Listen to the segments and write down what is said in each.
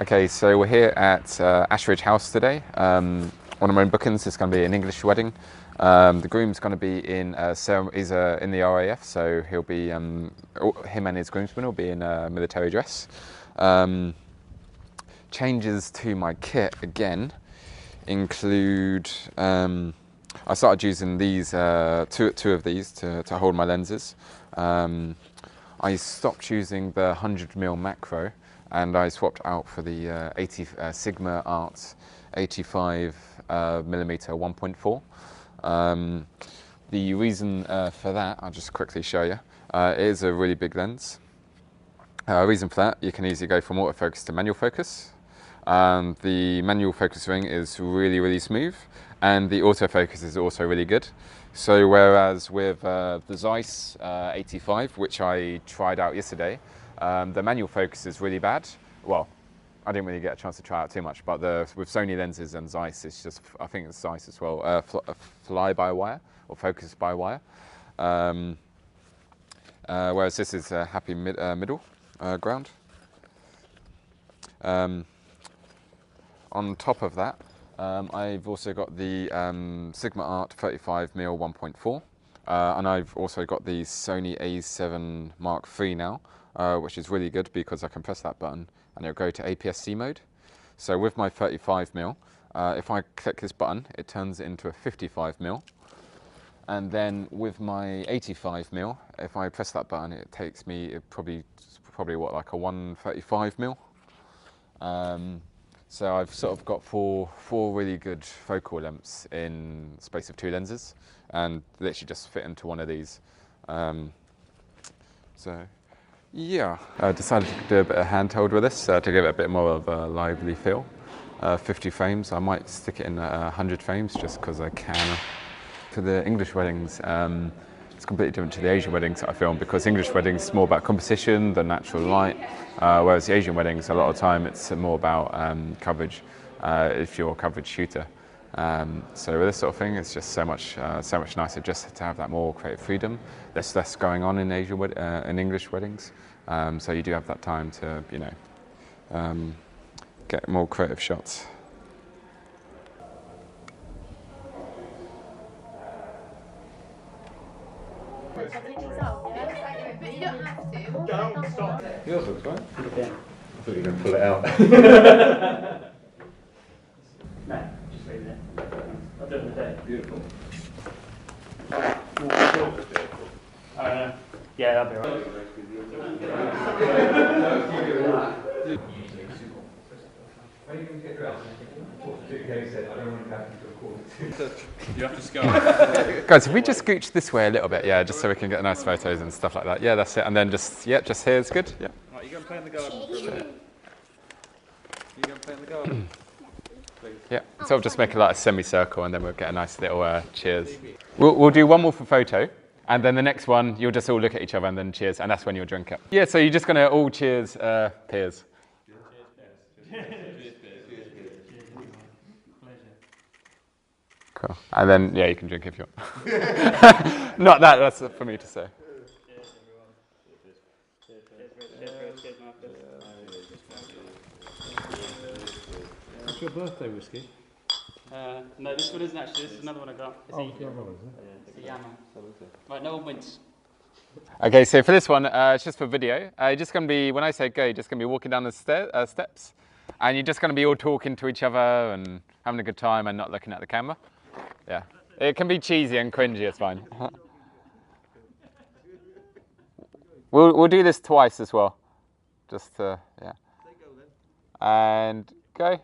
Okay, so we're here at Ashridge House today. One of my own bookings is going to be an English wedding. The groom's going to be in he's in the RAF, so he'll be him and his groomsman will be in a military dress. Changes to my kit again include I started using these two of these to hold my lenses. I stopped using the 100mm macro, and I swapped out for the Sigma Art 85mm 1.4. The reason for that, I'll just quickly show you, it is a really big lens. Reason for that, you can easily go from autofocus to manual focus. The manual focus ring is really smooth, and the autofocus is also really good. So whereas with the Zeiss 85, which I tried out yesterday, the manual focus is really bad. Well, I didn't really get a chance to try out too much, but with Sony lenses and Zeiss, it's just, I think it's Zeiss as well, fly by wire or focus by wire. Whereas this is a happy middle ground. On top of that, I've also got the Sigma Art 35mm 1.4, and I've also got the Sony A7 Mark III now, which is really good because I can press that button and it'll go to APS-C mode. So with my 35mm, if I click this button, it turns it into a 55mm. And then with my 85mm, if I press that button, it takes me probably what, like a 135mm. So I've sort of got four really good focal lengths in the space of two lenses, and literally just fit into one of these. So yeah, I decided to do a bit of handheld with this to give it a bit more of a lively feel. 50 frames, I might stick it in 100 frames just because I can. For the English weddings, it's completely different to the Asian weddings that I film, because English weddings is more about composition, the natural light, whereas the Asian weddings, a lot of the time, it's more about coverage, if you're a coverage shooter. So with this sort of thing, it's just so much nicer just to have that more creative freedom. There's less going on in in English weddings, so you do have that time to, get more creative shots. But you don't have to. Don't stop. Yours looks fine. Yeah. I thought you were going to pull it out. No, just leave it. I'll do it in a day. Beautiful. Yeah, that'll be right. You have to scout. Guys, if we just scooch this way a little bit, yeah, just so we can get nice photos and stuff like that. Yeah, that's it. And then just here is good. Yeah. Right, you go and play in the garden for a minute. You go and play in the garden. Please. Yeah, so we'll just make it like a semicircle, and then we'll get a nice little cheers. We'll do one more for photo, and then the next one, you'll just all look at each other and then cheers, and that's when you'll drink it. Yeah, so you're just going to all cheers peers. Cool. And then, yeah, you can drink if you want. Not that, that's for me to say. Cheers, everyone. Cheers, What's your birthday whiskey? No, this one isn't actually. This is another one I got. It's a Yama. Right, no one wins. Okay, so for this one, it's just for video. You're just going to be, when I say go, you're just going to be walking down the steps, and you're just going to be all talking to each other and having a good time and not looking at the camera. Yeah, it can be cheesy and cringy, it's fine. We'll do this twice as well, just to, yeah. And go.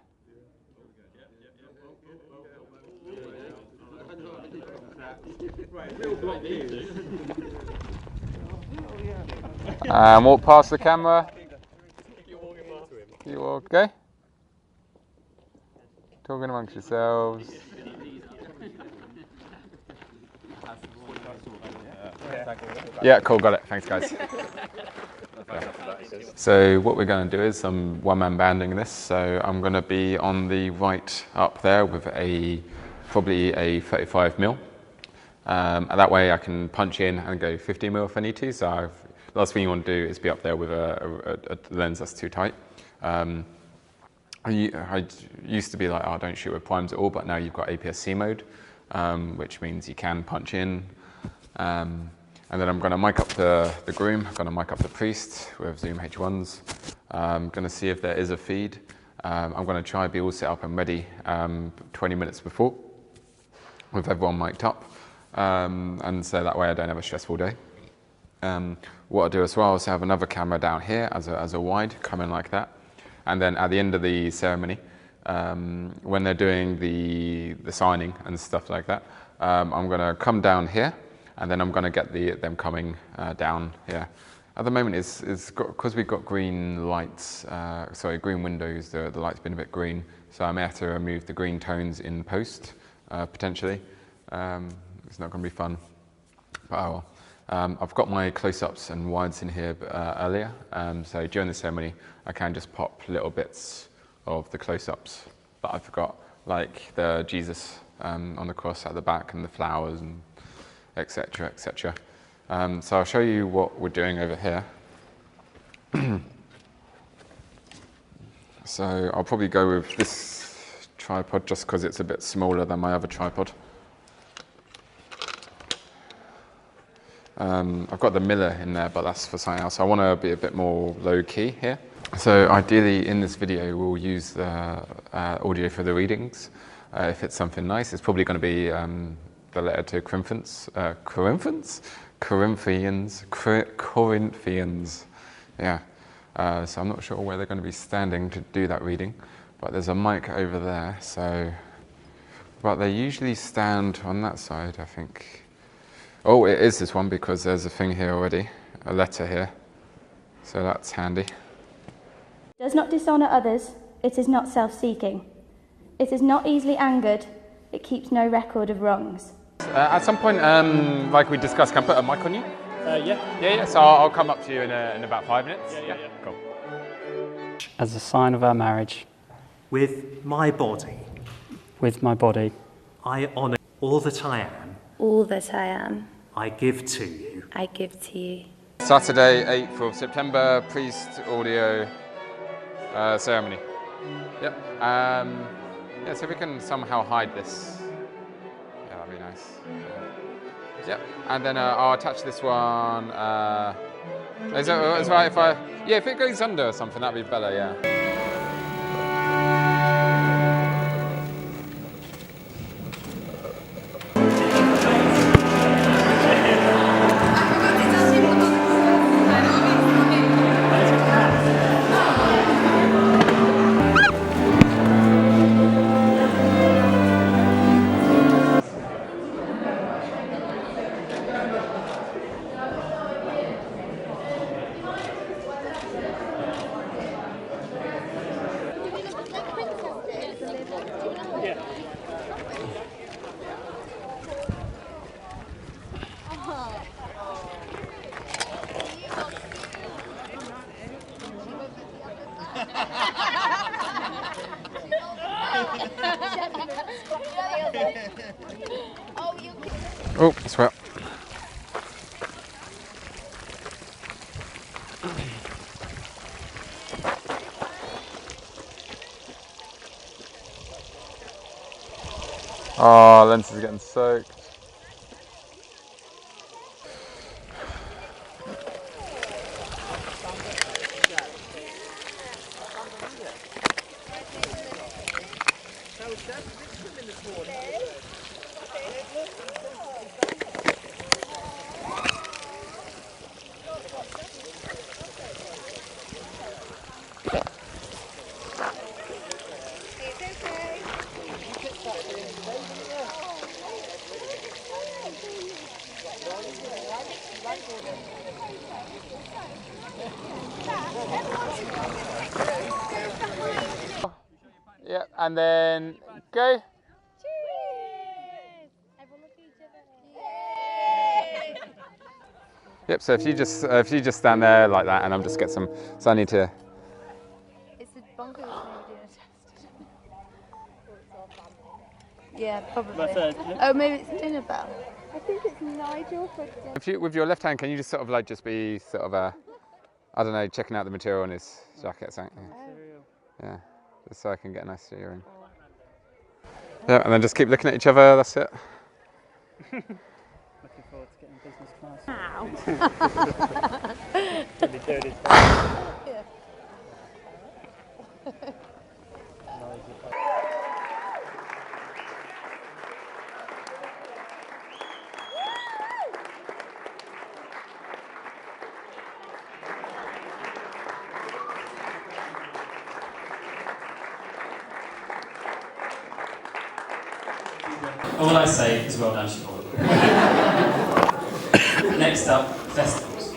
And walk past the camera. You all go. Talking amongst yourselves. Yeah, cool, got it. Thanks, guys. So what we're going to do is I'm one-man banding this, so I'm going to be on the right up there with probably a 35mm. And that way I can punch in and go 50mm if I need to. So last thing you want to do is be up there with a lens that's too tight. I used to be like, oh, don't shoot with primes at all, but now you've got APS-C mode, which means you can punch in. And then I'm going to mic up the Groom, I'm going to mic up the Priest with Zoom H1s. I'm going to see if there is a feed. I'm going to try and be all set up and ready 20 minutes before, with everyone mic'd up. And so that way I don't have a stressful day. What I'll do as well is have another camera down here as a wide, coming like that. And then at the end of the ceremony, when they're doing the signing and stuff like that, I'm going to come down here, and then I'm going to get them coming down here. At the moment, because we've got green lights, green windows, the light's been a bit green, so I may have to remove the green tones in post, potentially. It's not going to be fun, but oh well. I've got my close-ups and wides in here earlier, so during the ceremony I can just pop little bits of the close-ups that I've got, like the Jesus on the cross at the back and the flowers and etc, etc. So I'll show you what we're doing over here. So I'll probably go with this tripod just because it's a bit smaller than my other tripod. I've got the Miller in there, but that's for something else. I want to be a bit more low-key here. So ideally in this video we'll use the audio for the readings. If it's something nice, it's probably going to be the letter to Corinthians. Yeah. So I'm not sure where they're going to be standing to do that reading, but there's a mic over there. But they usually stand on that side, I think. Oh, it is this one because there's a thing here already, a letter here, so that's handy. Does not dishonour others, it is not self-seeking. It is not easily angered, it keeps no record of wrongs. At some point, like we discussed, can I put a mic on you? Yeah, so I'll come up to you in about 5 minutes. Yeah. Cool. As a sign of our marriage. With my body. With my body. I honour all that I am. All that I am. I give to you. I give to you. Saturday, 8th of September, priest audio ceremony. Yep. Yeah, so we can somehow hide this. Yeah, that'd be nice. Yep. And then I'll attach this one. Is it right if if it goes under or something, that'd be better. Yeah. Oh, it's wet. Oh, lens is getting soaked. Yeah, and then go. Yep. So if you just stand there like that, and I'm just get some. So I need to. It's the bunker that's maybe doing a test. Yeah, probably. Oh, maybe it's dinner bell. I think it's Nigel for dinner. If you, with your left hand, can you just sort of like just be sort of I don't know, checking out the material on his jacket or something? Yeah. just so I can get a nice steering. Yeah, and then just keep looking at each other, that's it. Looking forward to getting business class. Really doing his best. Yeah. All I say is well done, Siobhan. Next up, festivals.